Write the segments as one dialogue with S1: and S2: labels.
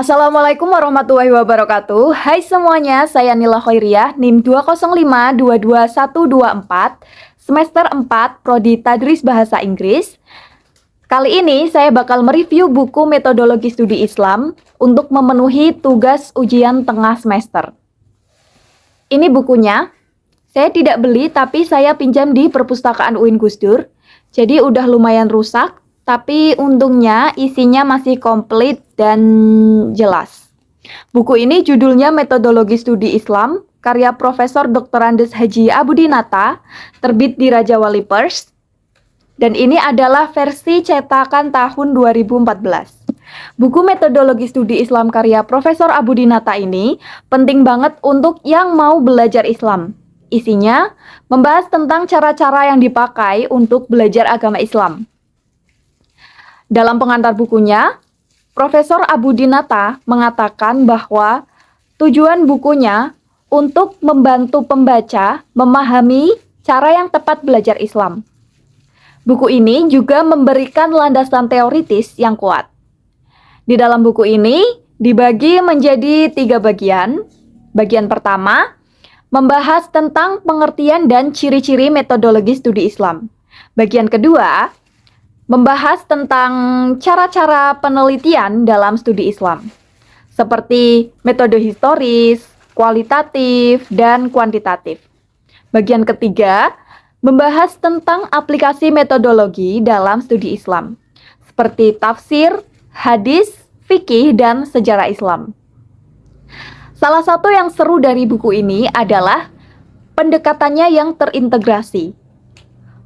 S1: Assalamualaikum warahmatullahi wabarakatuh. Hai semuanya, saya Nila Khairiyah, NIM 205222124, semester 4, Prodi Tadris Bahasa Inggris. Kali ini saya bakal mereview buku Metodologi Studi Islam untuk memenuhi tugas ujian tengah semester. Ini bukunya. Saya tidak beli, tapi saya pinjam di perpustakaan UIN Gus Dur. Jadi udah lumayan rusak, tapi untungnya isinya masih komplit dan jelas. Buku ini judulnya Metodologi Studi Islam, karya Profesor Dr. Andes Haji Abudinata, terbit di Raja Wali Pers. Dan ini adalah versi cetakan tahun 2014. Buku Metodologi Studi Islam karya Profesor Abudinata ini penting banget untuk yang mau belajar Islam. Isinya membahas tentang cara-cara yang dipakai untuk belajar agama Islam. Dalam pengantar bukunya, Profesor Abudinata mengatakan bahwa tujuan bukunya untuk membantu pembaca memahami cara yang tepat belajar Islam. Buku ini juga memberikan landasan teoritis yang kuat. Di dalam buku ini dibagi menjadi 3 bagian. Bagian pertama, membahas tentang pengertian dan ciri-ciri metodologi studi Islam. Bagian kedua, membahas tentang cara-cara penelitian dalam studi Islam, seperti metode historis, kualitatif, dan kuantitatif. Bagian ketiga, membahas tentang aplikasi metodologi dalam studi Islam, seperti tafsir, hadis, fikih, dan sejarah Islam. Salah satu yang seru dari buku ini adalah pendekatannya yang terintegrasi.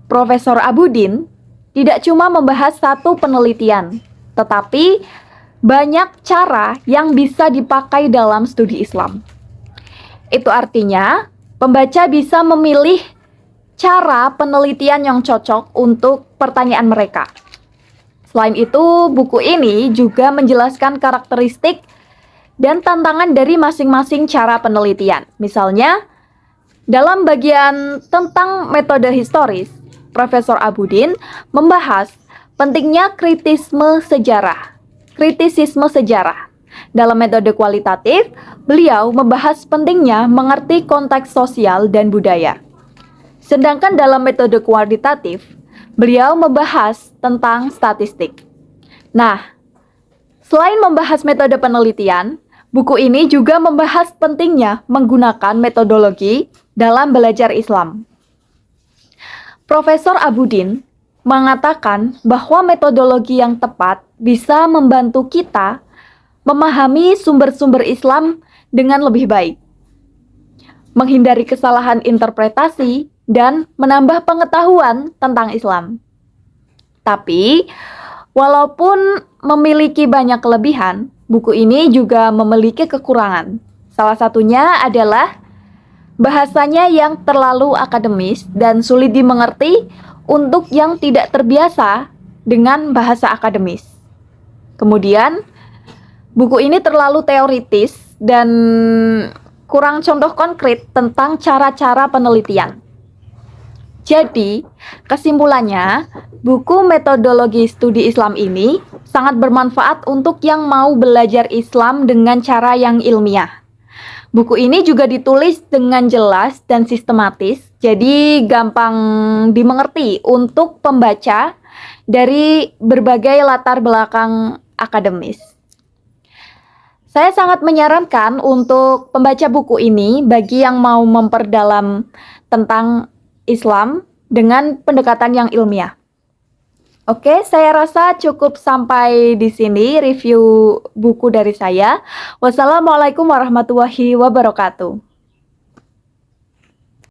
S1: Profesor Abudin tidak cuma membahas satu penelitian, tetapi banyak cara yang bisa dipakai dalam studi Islam. Itu artinya, pembaca bisa memilih cara penelitian yang cocok untuk pertanyaan mereka. Selain itu, buku ini juga menjelaskan karakteristik dan tantangan dari masing-masing cara penelitian. Misalnya, dalam bagian tentang metode historis, Profesor Abudin membahas pentingnya kritisisme sejarah. Dalam metode kualitatif, beliau membahas pentingnya mengerti konteks sosial dan budaya. Sedangkan dalam metode kuantitatif, beliau membahas tentang statistik. Nah, selain membahas metode penelitian, buku ini juga membahas pentingnya menggunakan metodologi dalam belajar Islam. Profesor Abudin mengatakan bahwa metodologi yang tepat bisa membantu kita memahami sumber-sumber Islam dengan lebih baik, menghindari kesalahan interpretasi, dan menambah pengetahuan tentang Islam. Tapi, walaupun memiliki banyak kelebihan, buku ini juga memiliki kekurangan. Salah satunya adalah bahasanya yang terlalu akademis dan sulit dimengerti untuk yang tidak terbiasa dengan bahasa akademis. Kemudian, buku ini terlalu teoritis dan kurang contoh konkret tentang cara-cara penelitian. Jadi, kesimpulannya, buku Metodologi Studi Islam ini sangat bermanfaat untuk yang mau belajar Islam dengan cara yang ilmiah. Buku ini juga ditulis dengan jelas dan sistematis, jadi gampang dimengerti untuk pembaca dari berbagai latar belakang akademis. Saya sangat menyarankan untuk pembaca buku ini bagi yang mau memperdalam tentang Islam dengan pendekatan yang ilmiah. Oke, saya rasa cukup sampai di sini review buku dari saya. Wassalamualaikum warahmatullahi wabarakatuh.